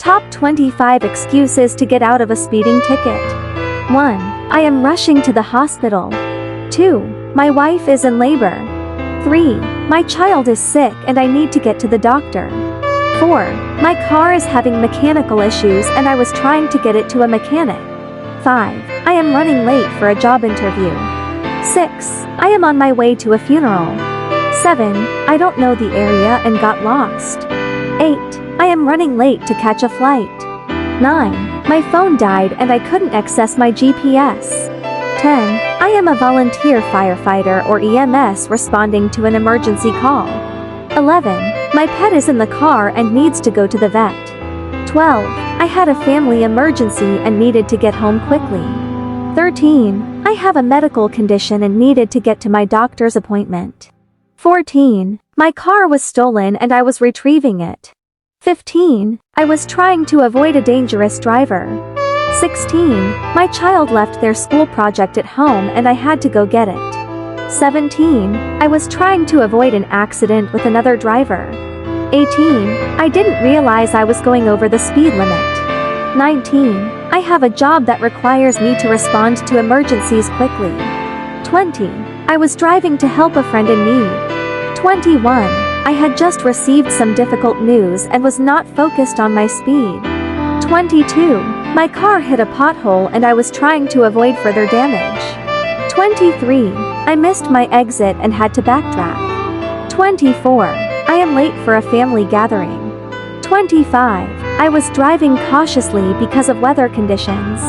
Top 25 excuses to get out of a speeding ticket. 1. I am rushing to the hospital. 2. My wife is in labor. 3. My child is sick and I need to get to the doctor. 4. My car is having mechanical issues and I was trying to get it to a mechanic. 5. I am running late for a job interview. 6. I am on my way to a funeral. 7. I don't know the area and got lost. 8. I am running late to catch a flight. 9. My phone died and I couldn't access my GPS. 10. I am a volunteer firefighter or EMS responding to an emergency call. 11. My pet is in the car and needs to go to the vet. 12. I had a family emergency and needed to get home quickly. 13. I have a medical condition and needed to get to my doctor's appointment. 14. My car was stolen and I was retrieving it. 15. I was trying to avoid a dangerous driver. 16. My child left their school project at home and I had to go get it. 17. I was trying to avoid an accident with another driver. 18. I didn't realize I was going over the speed limit. 19. I have a job that requires me to respond to emergencies quickly. 20. I was driving to help a friend in need. 21. I had just received some difficult news and was not focused on my speed. 22. My car hit a pothole and I was trying to avoid further damage. 23. I missed my exit and had to backtrack. 24. I am late for a family gathering. 25. I was driving cautiously because of weather conditions.